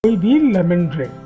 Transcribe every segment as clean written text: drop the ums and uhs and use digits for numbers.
कोई भी lemon drink.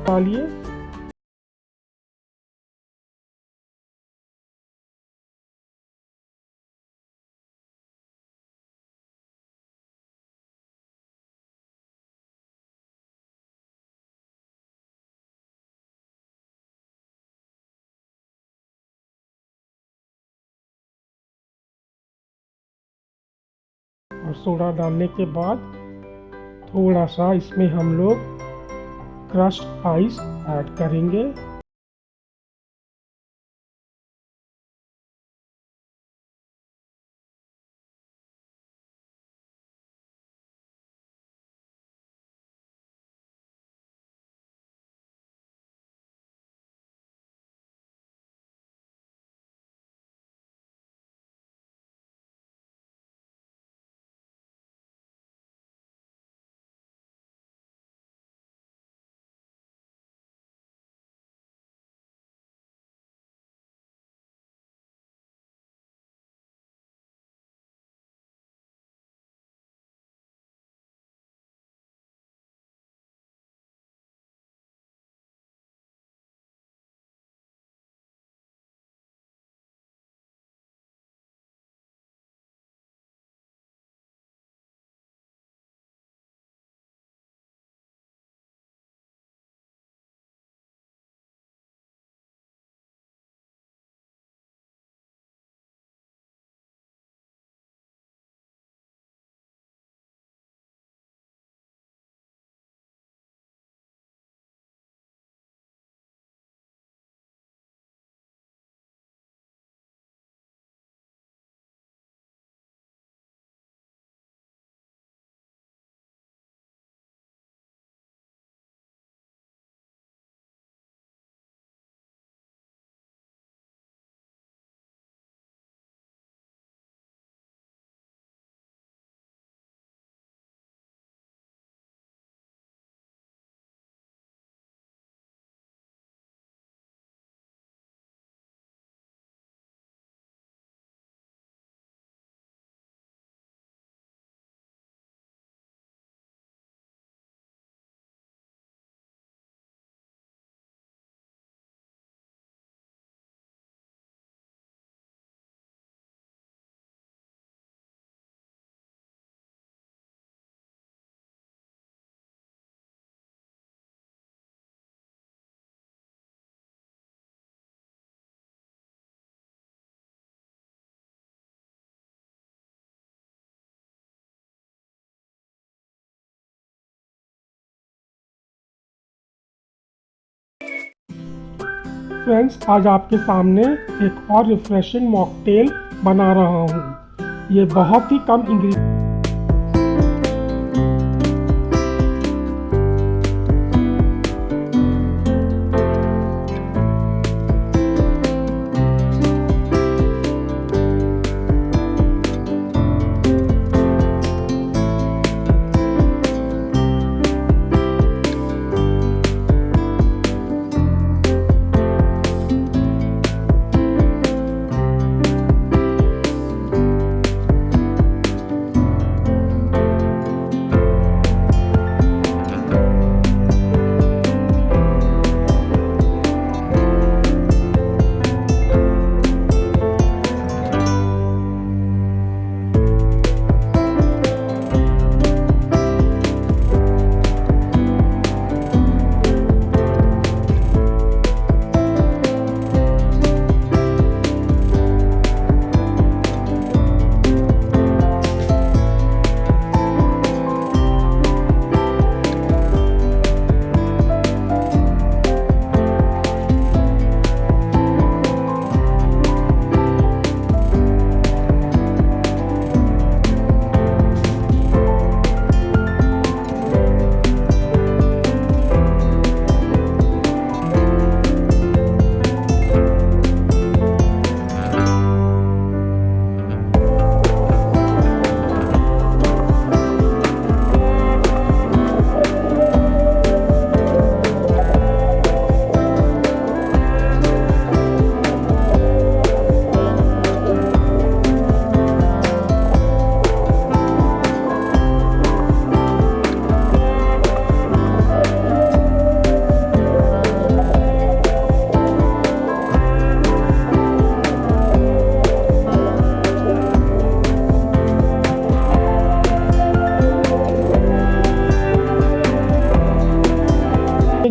डालिए। और सोडा डालने के बाद थोड़ा सा इसमें हम लोग क्रश्ड आइस ऐड करेंगे। फ्रेंड्स, आज आपके सामने एक और रिफ्रेशिंग मॉकटेल बना रहा हूँ। ये बहुत ही कम इंग्रेडिएंट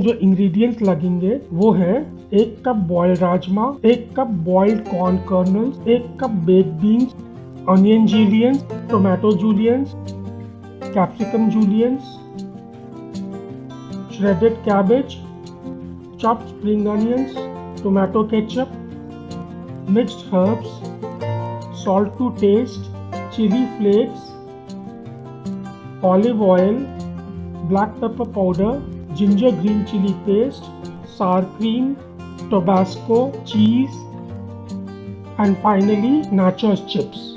जो इंग्रेडिएंट्स लगेंगे वो है 1 cup boiled rajma, 1 cup boiled corn colonel's, 1 cup baked beans, onion juliennes, tomato juliennes, capsicum juliennes, shredded cabbage, chopped spring onions, tomato ketchup, mixed herbs, salt to taste, chili flakes, olive oil, black pepper powder, ginger green chili paste, sour cream, Tabasco, cheese, and finally nachos chips.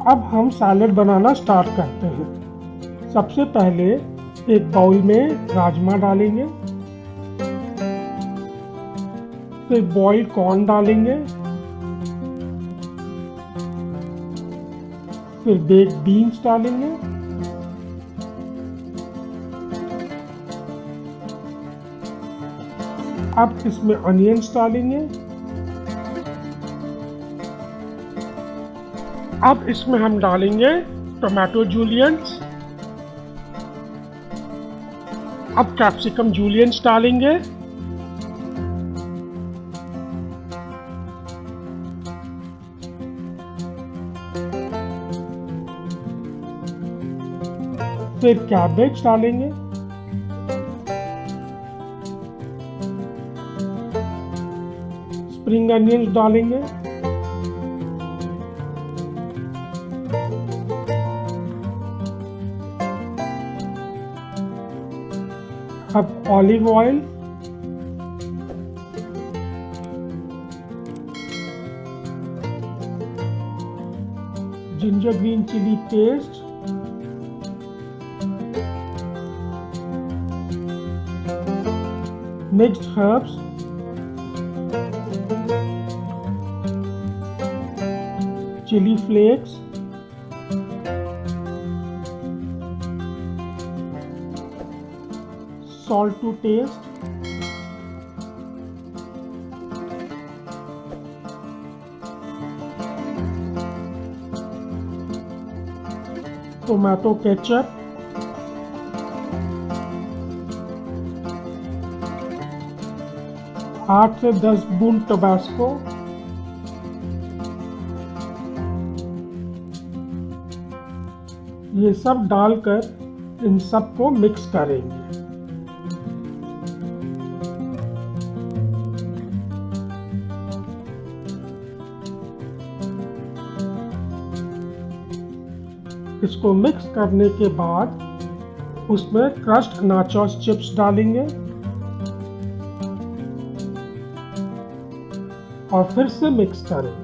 अब हम salad बनाना start करते हैं। सबसे पहले एक bowl में राजमा डालेंगे, फिर बॉइल्ड कॉर्न डालेंगे, फिर बेक्ड बीन्स डालेंगे, अब इसमें अनियंस डालेंगे, अब इसमें हम डालेंगे टोमेटो जूलियंस, अब कैप्सिकम जूलियंस डालेंगे, फिर कैबेज डालेंगे, स्प्रिंग अनियंस डालेंगे, अब olive oil, ginger green chili paste, mixed herbs, chili flakes, salt to taste, tomato ketchup, आठ से 10 बूंद टबास्को, ये सब डालकर इन सब को मिक्स करेंगे। इसको मिक्स करने के बाद उसमें क्रश्ड नाचोस चिप्स डालेंगे और फिर से मिक्स करें।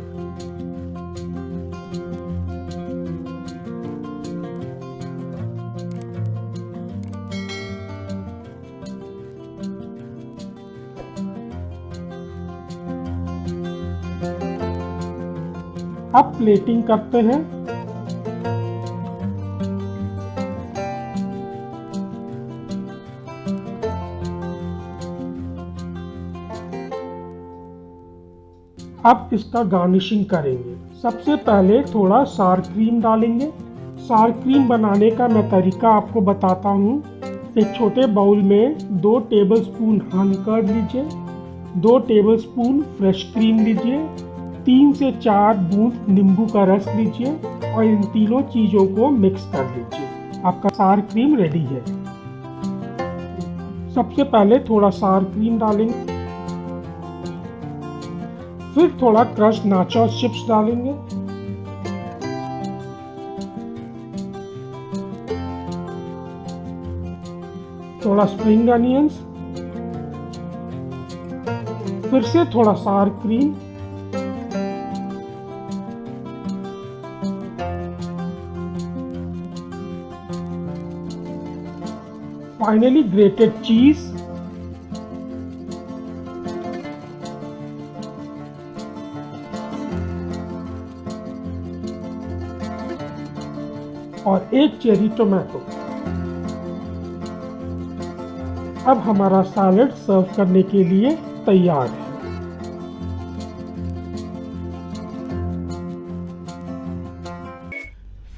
अब प्लेटिंग करते हैं। अब इसका गार्निशिंग करेंगे। सबसे पहले थोड़ा सार क्रीम डालेंगे। सार क्रीम बनाने का मैं तरीका आपको बताता हूँ। एक छोटे बाउल में 2 टेबलस्पून हनी कर्ड लीजिए, 2 टेबलस्पून फ्रेश क्रीम लीजिए, 3 से 4 बूंद नींबू का रस लीजिए और इन तीनों चीज़ों को मिक्स कर लीजिए। आपका सार क्रीम रेडी है। सबसे पहले थोड़ा सार क्रीम डालेंगे, फिर थोड़ा क्रश्ड नाचोस चिप्स डालेंगे, थोड़ा स्प्रिंग अनियंस, फिर से थोड़ा सार क्रीम, फाइनली ग्रेटेड चीज, और एक चेरी टोमेटो। अब हमारा सैलेड सर्व करने के लिए तैयार है।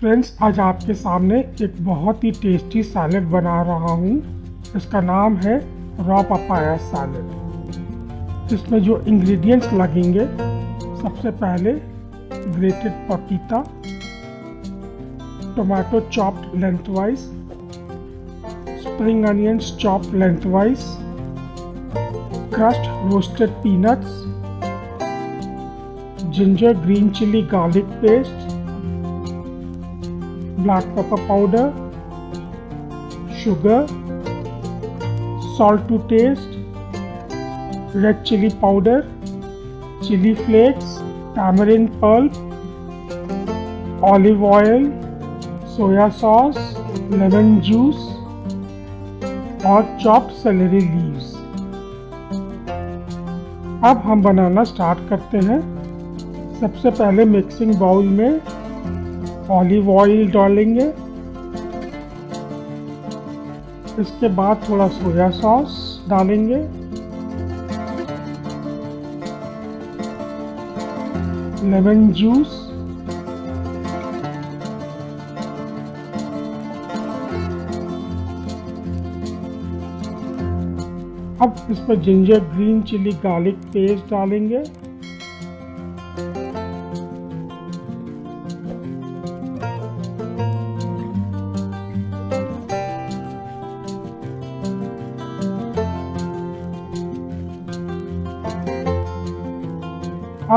फ्रेंड्स, आज आपके सामने एक बहुत ही टेस्टी सैलेड बना रहा हूँ। इसका नाम है रॉ पपाया सैलेड। इसमें जो इंग्रेडिएंट्स लगेंगे, सबसे पहले ग्रेटेड पपीता, tomato chopped lengthwise, spring onions chopped lengthwise, crushed roasted peanuts, ginger green chili garlic paste, black pepper powder, sugar, salt to taste, red chili powder, chili flakes, tamarind pulp, olive oil, soya sauce, lemon juice और chopped celery leaves. अब हम बनाना start करते हैं। सबसे पहले mixing bowl में olive oil डालेंगे, इसके बाद थोड़ा सोया सॉस डालेंगे, लेमन जूस, अब इसमें ginger green chili garlic paste डालेंगे,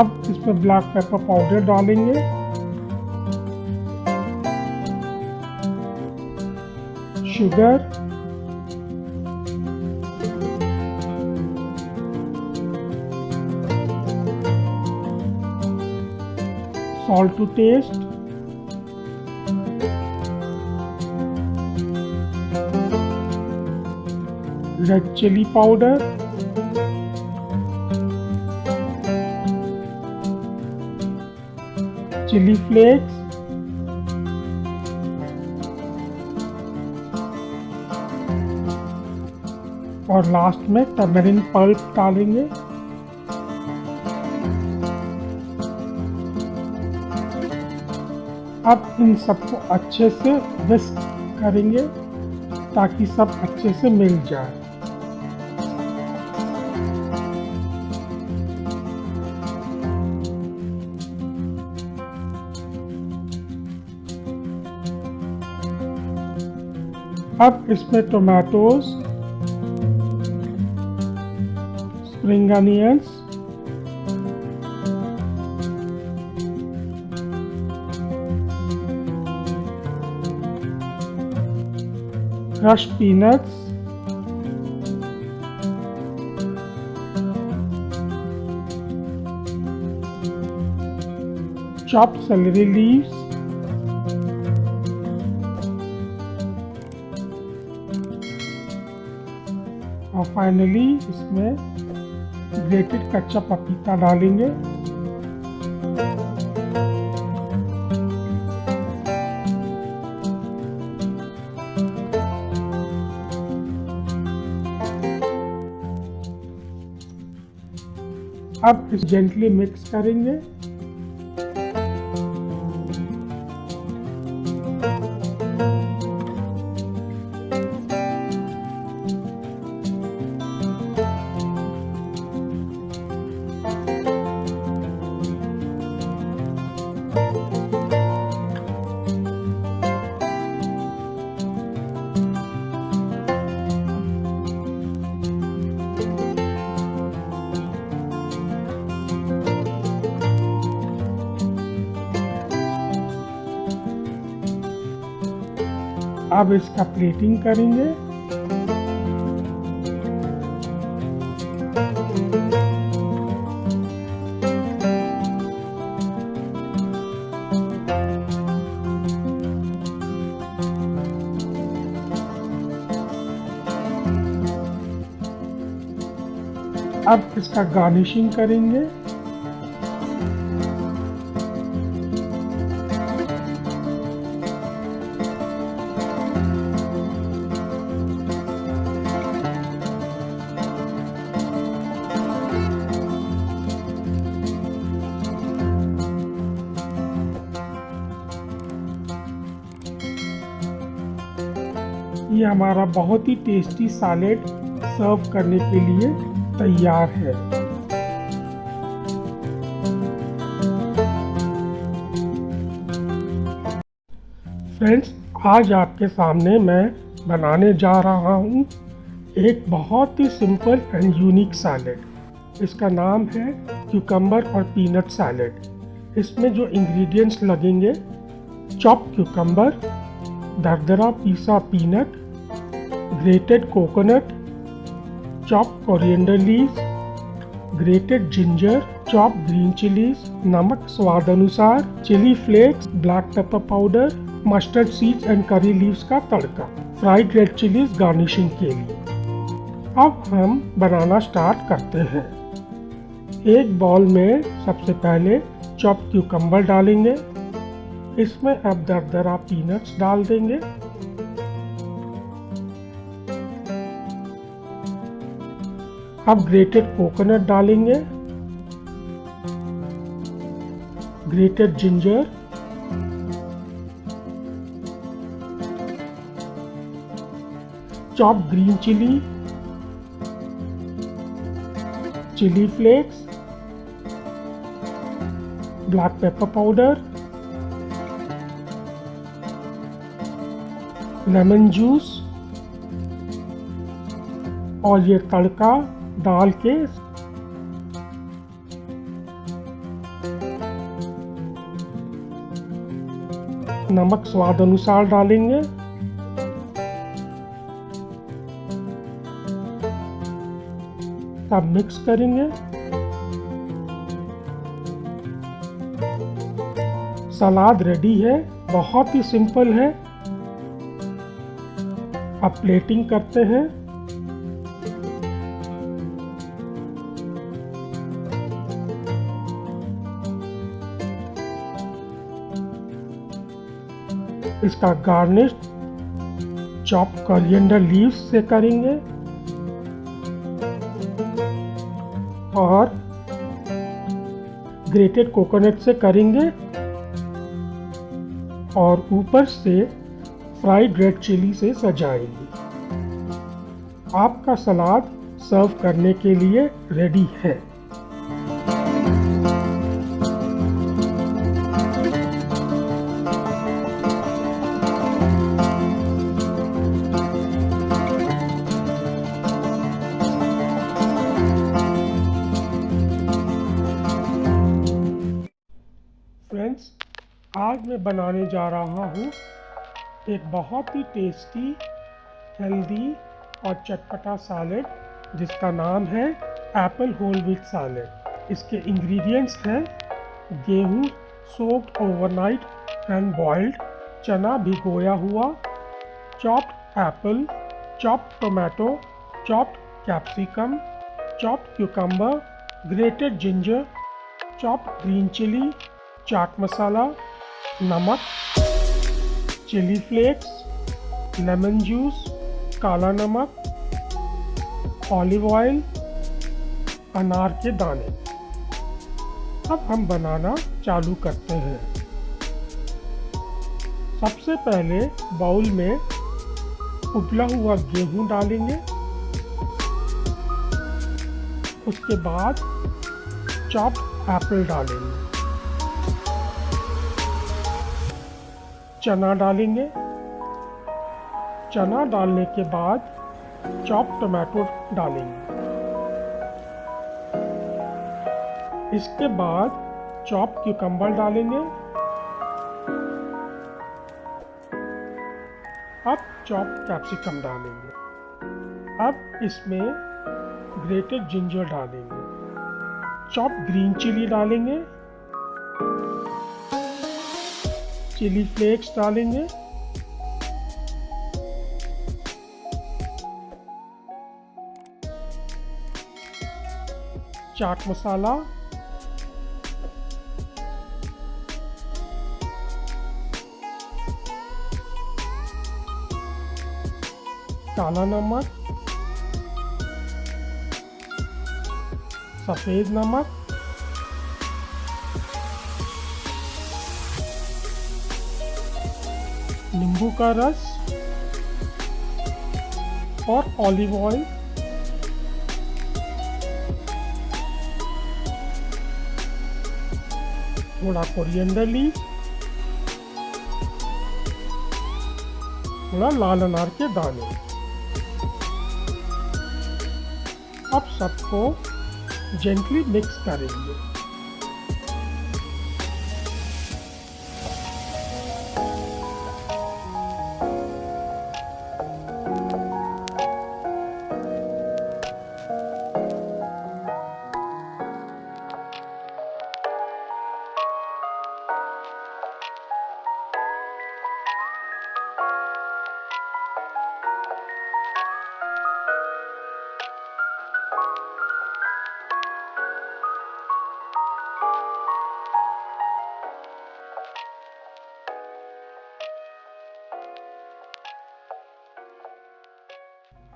अब इसमें ब्लैक पेपर पाउडर डालेंगे, sugar, salt to taste, red chili powder, chili flakes, और लास्ट में टर्मरिक पल्प डालेंगे। अब इन सबको अच्छे से विस्क करेंगे ताकि सब अच्छे से मिल जाए। अब इसमें tomatoes, spring onions, crushed peanuts, chopped celery leaves, और फाइनली इसमें ग्रेटेड कच्चा पपीता डालेंगे। अब इस जेंटली मिक्स करेंगे। अब इसका प्लेटिंग करेंगे। अब इसका गार्निशिंग करेंगे। ये हमारा बहुत ही टेस्टी सैलेड सर्व करने के लिए तैयार है। फ्रेंड्स, आज आपके सामने मैं बनाने जा रहा हूँ एक बहुत ही सिंपल एंड यूनिक सैलेड। इसका नाम है क्यूकम्बर और पीनट सैलेड। इसमें जो इंग्रेडिएंट्स लगेंगे: चॉप क्यूकम्बर, दरदरा पीसा peanut, grated coconut, chopped coriander leaves, grated ginger, chopped green chilies, नमक स्वाद अनुसार, chili flakes, black pepper powder, mustard seeds and curry leaves का तड़का, फ्राइड रेड चिलीज गार्निशिंग के लिए। अब हम बनाना स्टार्ट करते हैं। एक बाउल में सबसे पहले चॉप क्यूकम्बर डालेंगे। इसमें अब दरदरा पीनट्स डाल देंगे। अब ग्रेटेड कोकोनट डालेंगे, grated ginger, chopped green chili, chili flakes, black pepper powder, lemon juice और ये तड़का डाल के नमक स्वाद अनुसार डालेंगे। सब मिक्स करेंगे। सलाद रेडी है, बहुत ही सिंपल है। अब प्लेटिंग करते हैं। इसका गार्निश चॉप कोरिएंडर लीव्स से करेंगे और ग्रेटेड कोकोनट से करेंगे और ऊपर से फ्राइड रेड चिली से सजाएंगे। आपका सलाद सर्व करने के लिए रेडी है। फ्रेंड्स, आज मैं बनाने जा रहा हूँ एक बहुत ही टेस्टी हेल्दी और चटपटा सैलेड जिसका नाम है एप्पल होल व्हीट सैलेड। इसके इंग्रेडिएंट्स हैं गेहूँ सोक्ड ओवरनाइट एंड बॉइल्ड, चना भिगोया हुआ, chopped apple, chopped tomato, chopped capsicum, chopped cucumber, grated ginger, chopped green chilli, chaat masala, नमक, चिली फ्लेक्स, लेमन जूस, काला नमक, ऑलिव ऑयल, अनार के दाने। अब हम बनाना चालू करते हैं। सबसे पहले बाउल में उबला हुआ गेहूं डालेंगे, उसके बाद चॉप्ड एप्पल डालेंगे, चना डालेंगे, चना डालने के बाद चॉप्ड टमाटो डालेंगे, इसके बाद चॉप्ड क्यूकम्बर डालेंगे। अब चॉप्ड कैप्सिकम डालेंगे। अब इसमें ग्रेटेड जिंजर डालेंगे, चॉप्ड ग्रीन चिली डालेंगे, चिली फ्लेक्स डालेंगे, चाट मसाला, काला नमक, सफ़ेद नमक, नींबू का रस और ऑलिव ऑयल, थोड़ा कोरिएंडर लीफ, थोड़ा लाल अनार के दाने। अब सबको जेंटली मिक्स करेंगे।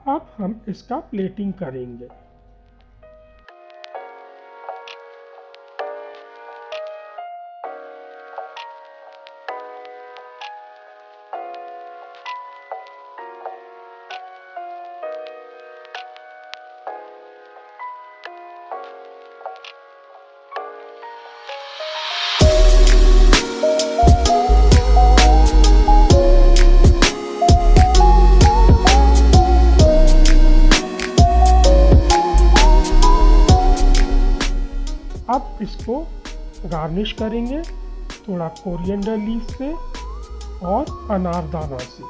अब हम इसका प्लेटिंग करेंगे। अब इसको गार्निश करेंगे थोड़ा कोरिएंडर लीफ से और अनारदाना से।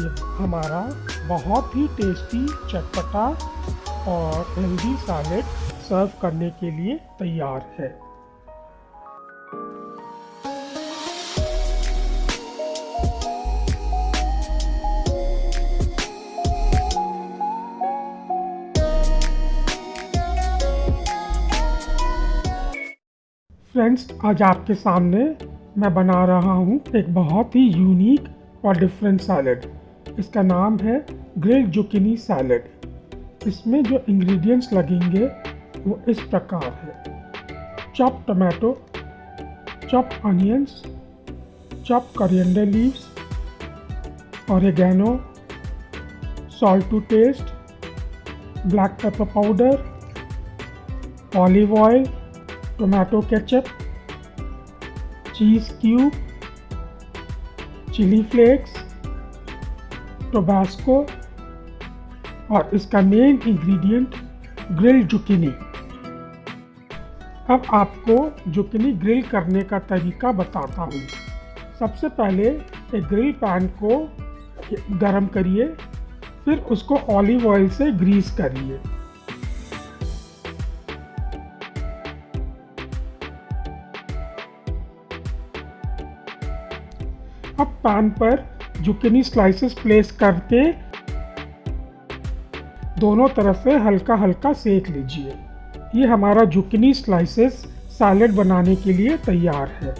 ये हमारा बहुत ही टेस्टी, चटपटा और हेल्दी सैलेड सर्व करने के लिए तैयार है। फ्रेंड्स, आज आपके सामने मैं बना रहा हूँ एक बहुत ही यूनिक और डिफरेंट सैलेड। इसका नाम है ग्रिल्ड जुकीनी सैलेड। इसमें जो इंग्रेडिएंट्स लगेंगे वो इस प्रकार है: chopped tomato, chopped onions, chopped coriander leaves, oregano, salt to taste, black pepper powder, olive oil, tomato ketchup, cheese cube, chilli flakes, Tabasco और इसका मेन इंग्रेडिएंट ग्रिल्ड जुकीनी। अब आपको जुकीनी ग्रिल करने का तरीका बताता हूँ। सबसे पहले एक ग्रिल पैन को गरम करिए, फिर उसको ऑलिव ऑयल से ग्रीस करिए। अब पैन पर जुकीनी स्लाइसेस प्लेस करके दोनों तरफ से हल्का हल्का सेक लीजिए। ये हमारा जुकीनी स्लाइसेस सैलेड बनाने के लिए तैयार है।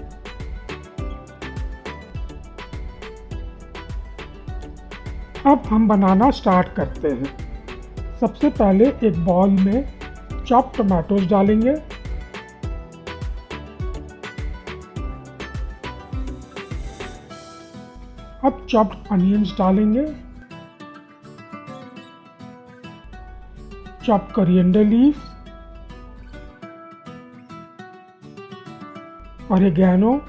अब हम बनाना स्टार्ट करते हैं। सबसे पहले एक बाउल में चॉप टमाटोज डालेंगे, अब चॉप्ड अनियंस डालेंगे, chopped coriander leaves, oregano,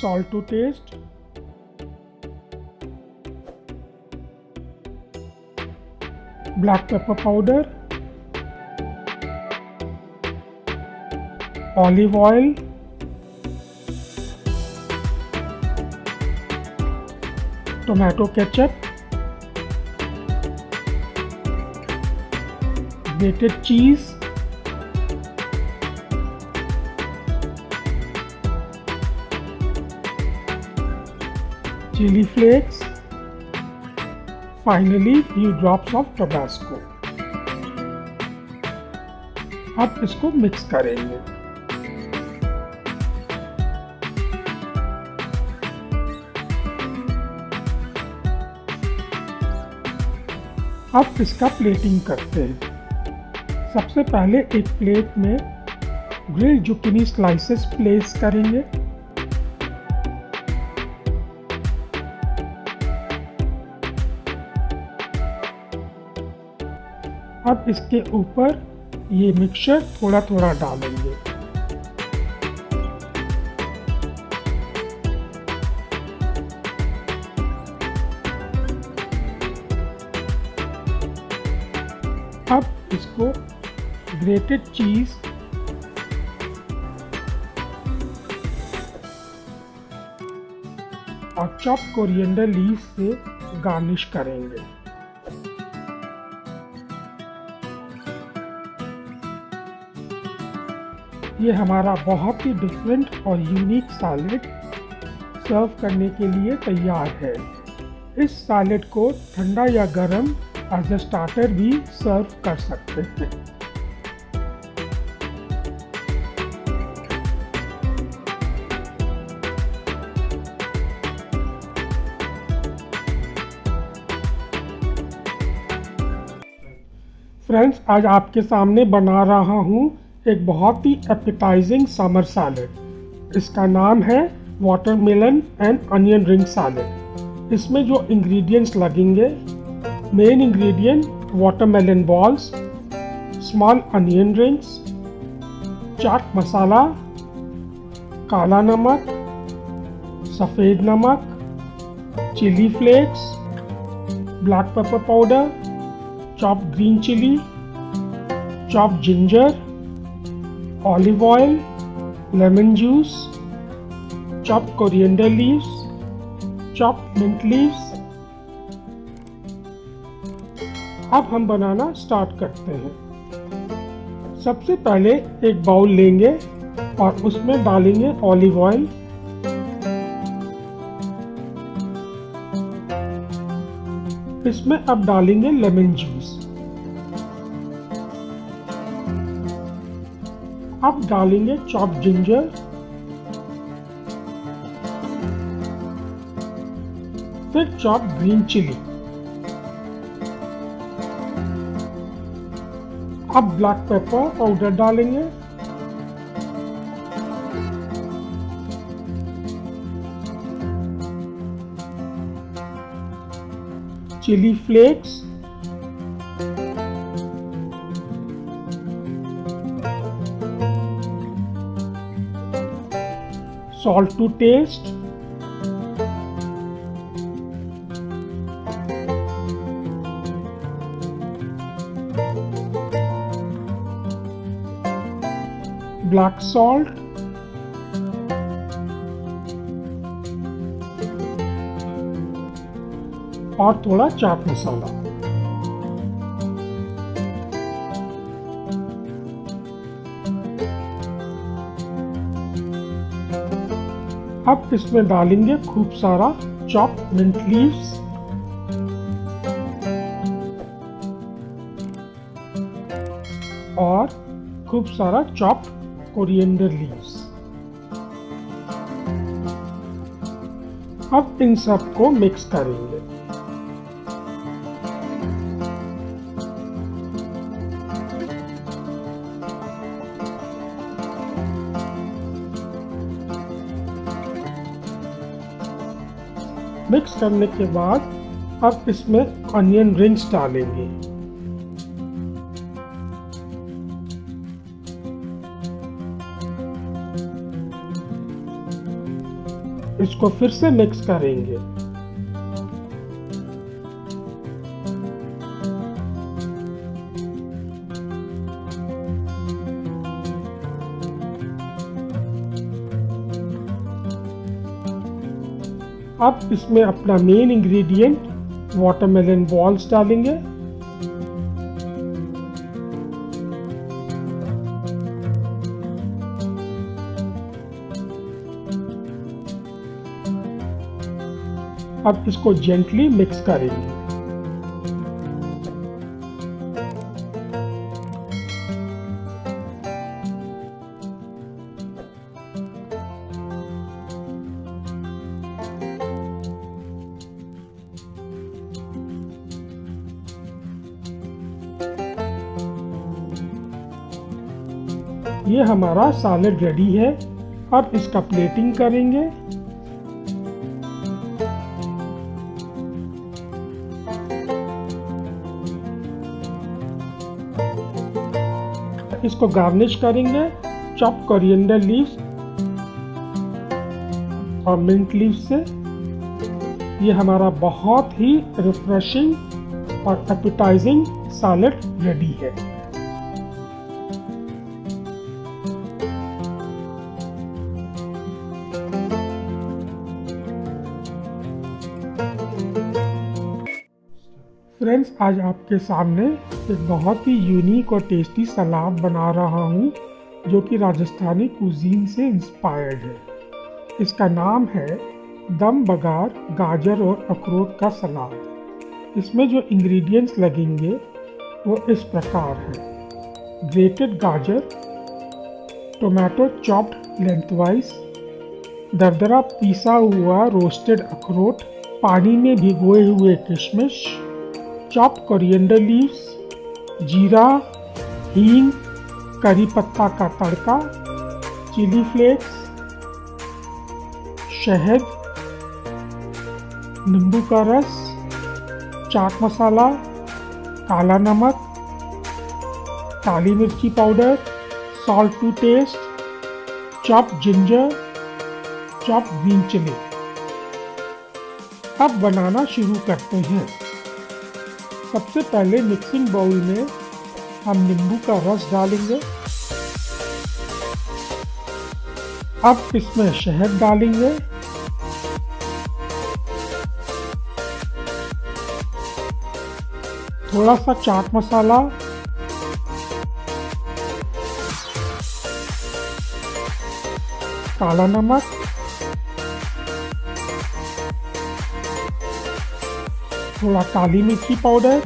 salt to taste, black pepper powder, olive oil, tomato ketchup, grated cheese, chili flakes, finally few drops of Tabasco। अब इसको मिक्स करेंगे। अब इसका प्लेटिंग करते हैं। सबसे पहले एक प्लेट में ग्रिल्ड जुकीनी स्लाइसेस प्लेस करेंगे, अब इसके ऊपर ये मिक्सचर थोड़ा थोड़ा डालेंगे। अब इसको ग्रेटेड चीज और चॉप्ड कोरिएंडर लीव्स से गार्निश करेंगे। ये हमारा बहुत ही डिफरेंट और यूनिक सैलेड सर्व करने के लिए तैयार है। इस सैलेड को ठंडा या गर्म एज अ स्टार्टर भी सर्व कर सकते हैं। फ्रेंड्स, आज आपके सामने बना रहा हूँ एक बहुत ही एपेटाइजिंग समर सैलेड। इसका नाम है watermelon and onion ring salad. इसमें जो इंग्रेडिएंट्स लगेंगे, main ingredient watermelon balls, small onion rings, chaat masala, काला नमक, सफ़ेद नमक, chilli flakes, black pepper powder, chopped green chilli, chopped ginger, olive oil, lemon juice, chopped coriander leaves, chopped mint leaves। अब हम बनाना स्टार्ट करते हैं। सबसे पहले एक बाउल लेंगे और उसमें डालेंगे ऑलिव ऑयल, इसमें अब डालेंगे लेमन जूस, अब डालेंगे चॉप्ड जिंजर, फिर चॉप्ड ग्रीन चिली, अब ब्लैक पेपर पाउडर डालेंगे, chili flakes, salt to taste, black salt, और थोड़ा चाट मसाला। अब इसमें डालेंगे खूब सारा चॉप मिंट लीव्स, और खूब सारा चॉप कोरिएंडर लीव्स। अब इन सब को मिक्स करेंगे। मिक्स करने के बाद अब इसमें अनियन रिंग्स डालेंगे। इसको फिर से मिक्स करेंगे। अब इसमें अपना मेन इंग्रेडिएंट वाटरमेलन बॉल्स डालेंगे। अब इसको जेंटली मिक्स करेंगे। ये हमारा सैलेड रेडी है। अब इसका प्लेटिंग करेंगे। इसको गार्निश करेंगे चॉप कोरिएंडर लीव्स और मिंट लीव्स से। ये हमारा बहुत ही रिफ्रेशिंग और एपेटाइजिंग सैलेड रेडी है। फ्रेंड्स, आज आपके सामने एक बहुत ही यूनिक और टेस्टी सलाद बना रहा हूँ जो कि राजस्थानी कुजीन से इंस्पायर्ड है। इसका नाम है दम बघार गाजर और अखरोट का सलाद। इसमें जो इंग्रेडिएंट्स लगेंगे वो इस प्रकार हैं: ग्रेटेड गाजर, टोमेटो चॉप्ड लेंथवाइज, दरदरा पीसा हुआ रोस्टेड अखरोट, पानी में भिगोए हुए किशमिश, चॉप्ड कोरिएंडर लीव्स, जीरा, हींग, करी पत्ता का तड़का, चिली फ्लेक्स, शहद, नींबू का रस, चाट मसाला, काला नमक, काली मिर्ची पाउडर, salt to taste, chopped ginger, chopped green chili. अब बनाना शुरू करते हैं। सबसे पहले मिक्सिंग बाउल में हम नींबू का रस डालेंगे। अब इसमें शहद डालेंगे, थोड़ा सा चाट मसाला, काला नमक, थोड़ा काली मिर्ची पाउडर,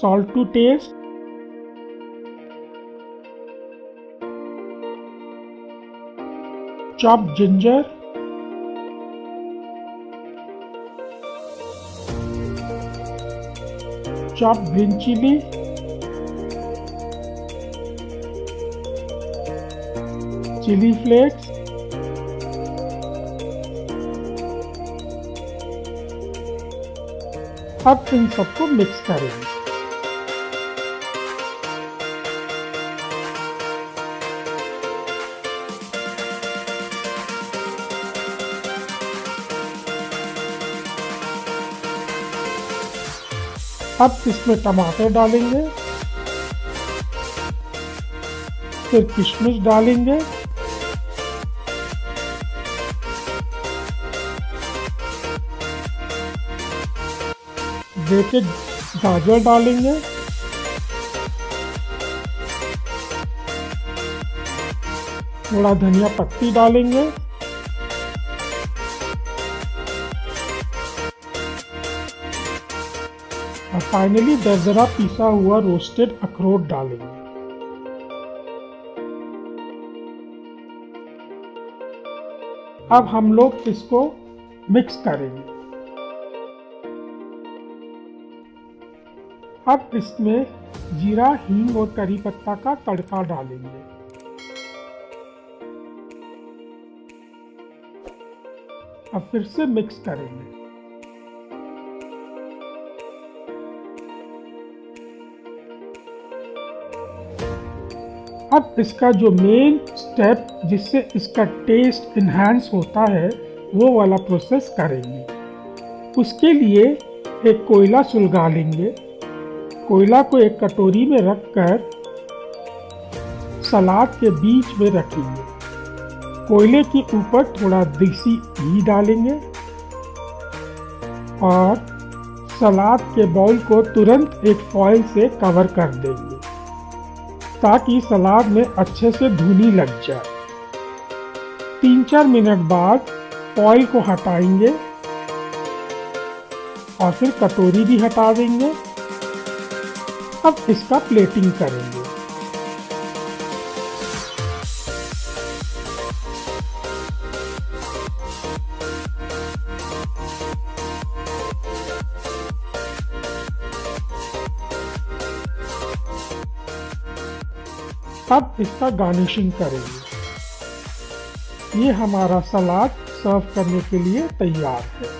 salt to taste, chopped ginger, chopped green chili, chili flakes, अब इन सबको मिक्स करेंगे। अब इसमें टमाटर डालेंगे, फिर किशमिश डालेंगे, ग्रेटेड गाजर डालेंगे, थोड़ा धनिया पत्ती डालेंगे, और फाइनली दरदरा पिसा हुआ रोस्टेड अखरोट डालेंगे। अब हम लोग इसको मिक्स करेंगे। अब इसमें जीरा, हींग और करी पत्ता का तड़का डालेंगे। अब फिर से मिक्स करेंगे। अब इसका जो मेन स्टेप जिससे इसका टेस्ट इन्हांस होता है वो वाला प्रोसेस करेंगे। उसके लिए एक कोयला सुलगा लेंगे। कोयला को एक कटोरी में रखकर सलाद के बीच में रखेंगे। कोयले के ऊपर थोड़ा देसी घी डालेंगे और सलाद के बाउल को तुरंत एक फॉइल से कवर कर देंगे ताकि सलाद में अच्छे से धुनी लग जाए। 3-4 मिनट बाद फॉइल को हटाएंगे और फिर कटोरी भी हटा देंगे। अब इसका प्लेटिंग करेंगे। अब इसका गार्निशिंग करेंगे। ये हमारा सलाद सर्व करने के लिए तैयार है।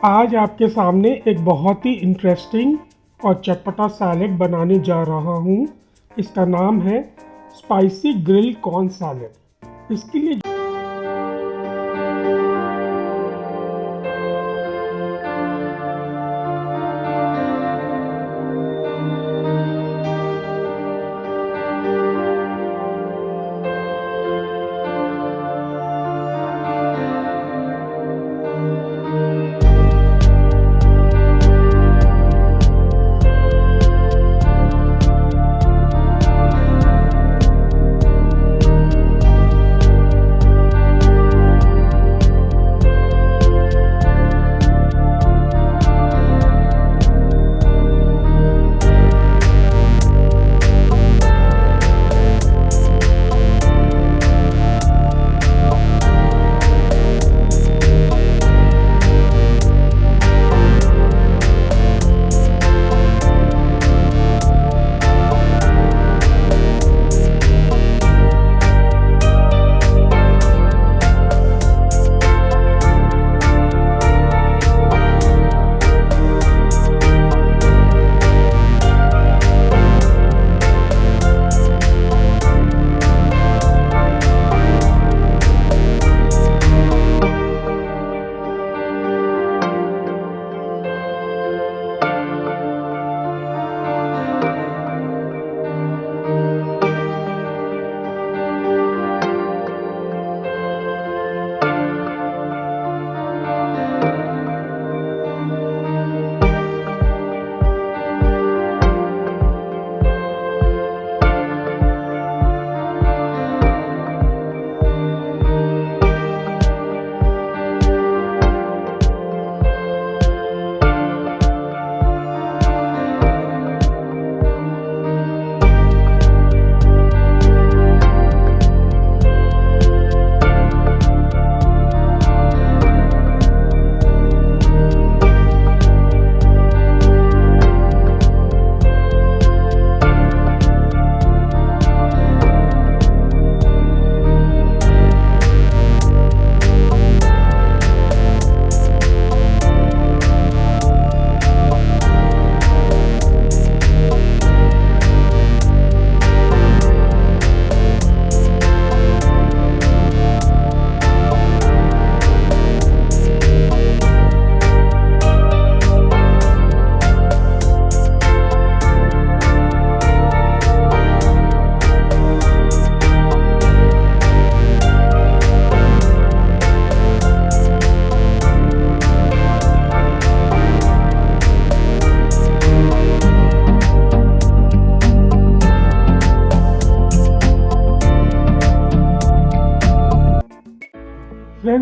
आज आपके सामने एक बहुत ही इंटरेस्टिंग और चटपटा सैलेड बनाने जा रहा हूँ। इसका नाम है स्पाइसी ग्रिल कॉर्न सैलेड। इसके लिए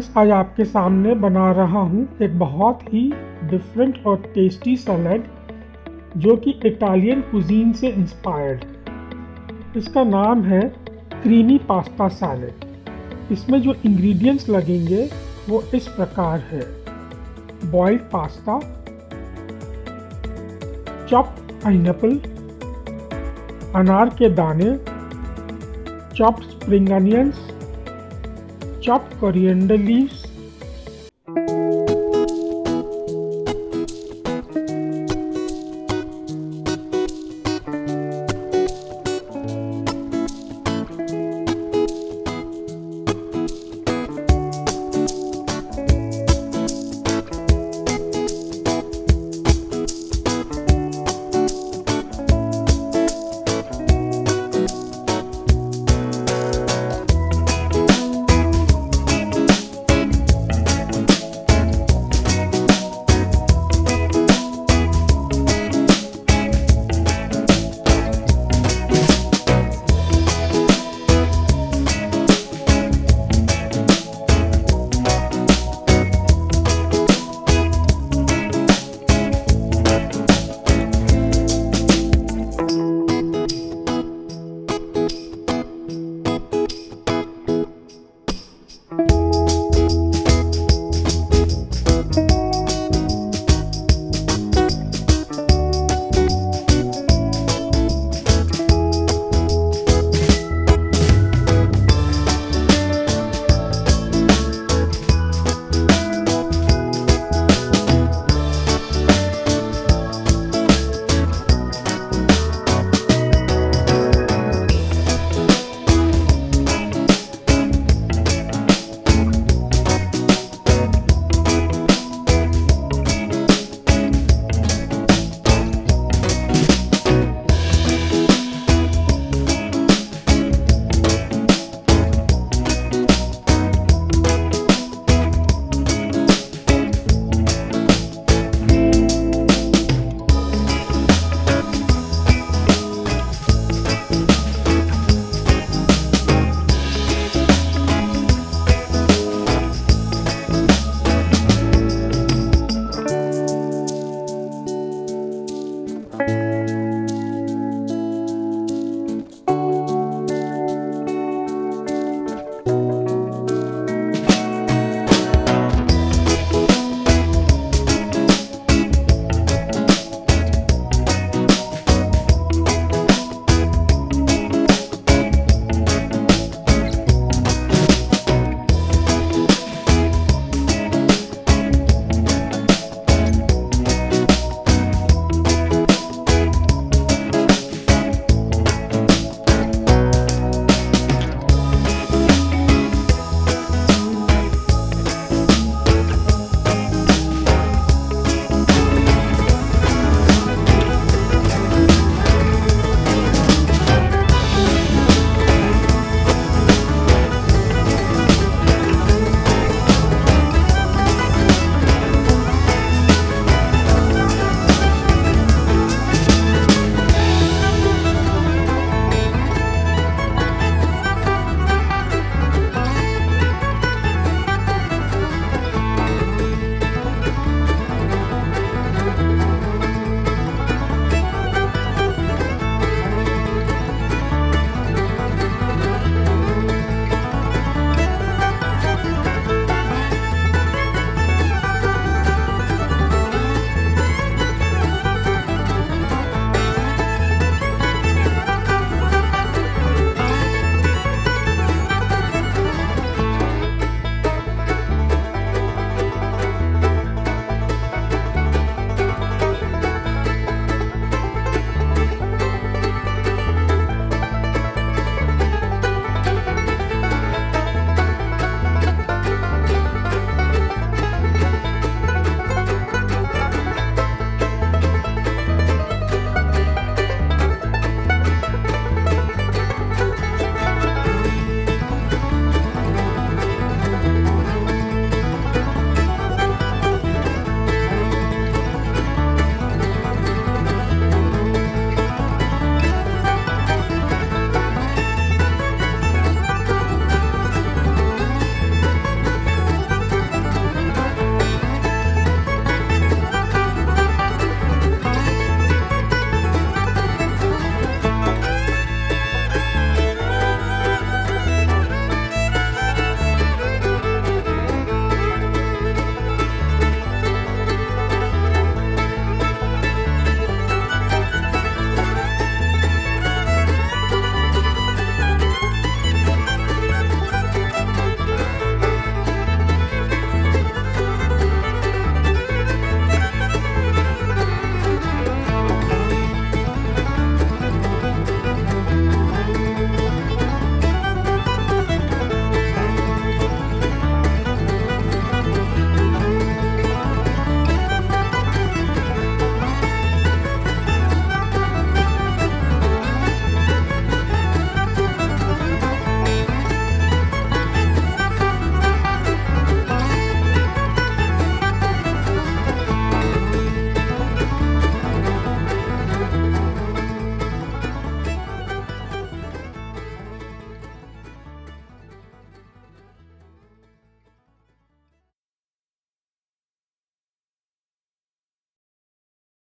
फ्रेंड्स, आज आपके सामने बना रहा हूँ एक बहुत ही डिफरेंट और टेस्टी सैलेड जो कि इटालियन कुजीन से इंस्पायर्ड। इसका नाम है क्रीमी पास्ता सैलेड। इसमें जो इंग्रेडिएंट्स लगेंगे वो इस प्रकार है: बॉइल्ड पास्ता, चॉप्ड पाइनएप्पल, अनार के दाने, chopped spring onions, chopped coriander leaves,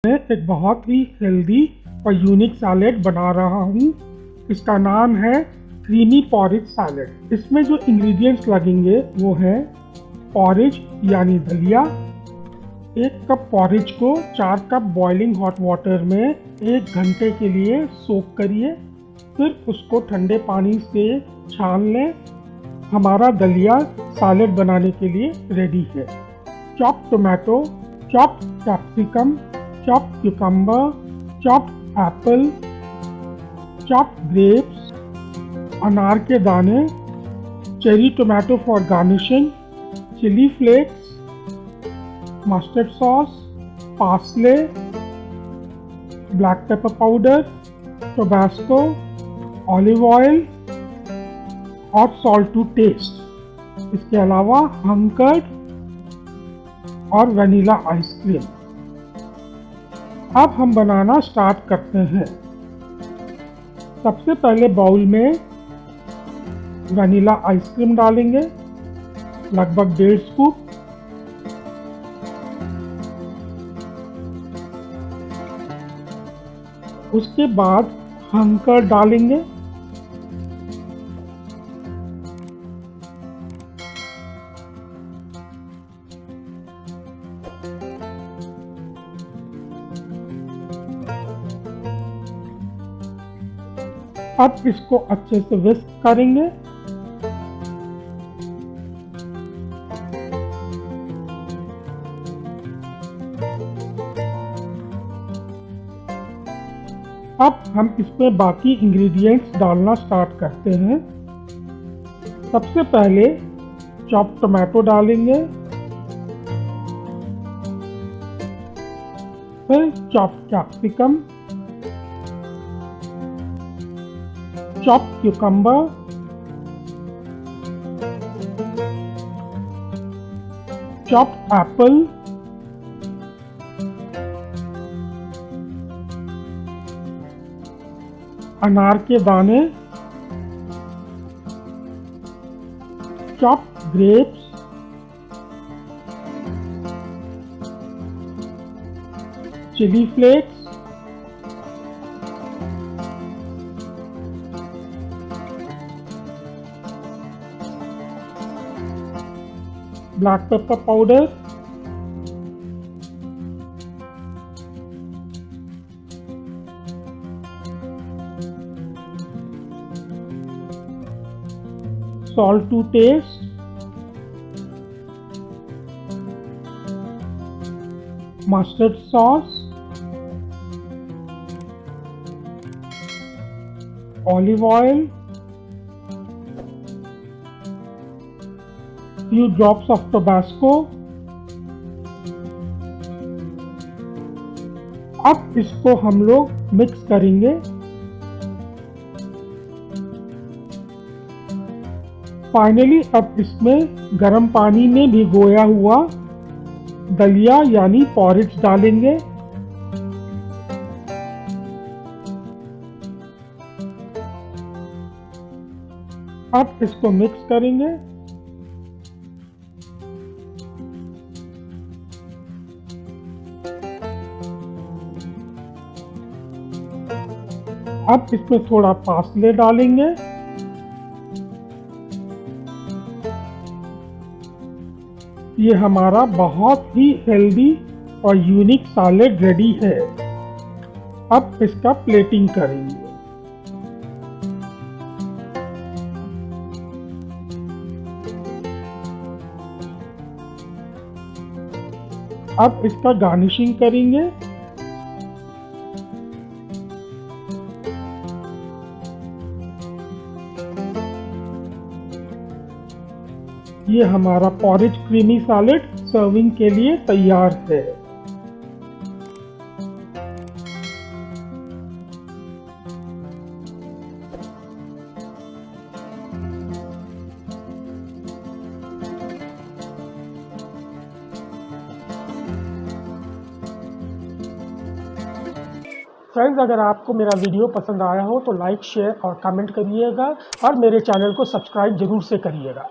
मैं एक बहुत ही हेल्दी और यूनिक सैलेड बना रहा हूँ। इसका नाम है क्रीमी पॉरेज सैलेड। इसमें जो इंग्रेडिएंट्स लगेंगे वो है पॉरेज यानी दलिया। 1 कप पॉरेज को 4 कप बॉइलिंग हॉट वाटर में 1 घंटे के लिए सोक करिए, फिर उसको ठंडे पानी से छान लें। हमारा दलिया सैलेड बनाने के लिए रेडी है। Chopped tomato, chopped capsicum, chopped cucumber, chopped apple, chopped grapes, अनार के दाने, cherry tomato for garnishing, chili flakes, mustard sauce, parsley, black pepper powder, Tabasco, olive oil और सॉल्ट टू टेस्ट। इसके अलावा हंकर्ड और वनीला आइसक्रीम। अब हम बनाना स्टार्ट करते हैं। सबसे पहले बाउल में वनीला आइसक्रीम डालेंगे, लगभग 1.5 स्कूप। उसके बाद हंकर्ड डालेंगे, अब इसको अच्छे से विस्क करेंगे। अब हम इसमें बाकी इंग्रेडिएंट्स डालना स्टार्ट करते हैं। सबसे पहले चॉप्ड टोमेटो डालेंगे, फिर chopped capsicum, chopped cucumber, chopped apple, अनार के दाने, chopped grapes, chili flakes, black pepper powder, salt to taste, mustard sauce, olive oil, few drops of Tabasco। अब इसको हम लोग मिक्स करेंगे। फाइनली अब इसमें गर्म पानी में भिगोया हुआ दलिया यानी पॉरेज डालेंगे। अब इसको मिक्स करेंगे। अब इसमें थोड़ा पार्सले डालेंगे। ये हमारा बहुत ही हेल्दी और यूनिक सैलेड रेडी है। अब इसका प्लेटिंग करेंगे। अब इसका गार्निशिंग करेंगे। ये हमारा पॉरेज क्रीमी सैलेड सर्विंग के लिए तैयार है। फ्रेंड्स, अगर आपको मेरा वीडियो पसंद आया हो तो लाइक, शेयर और कमेंट करिएगा और मेरे चैनल को सब्सक्राइब जरूर से करिएगा।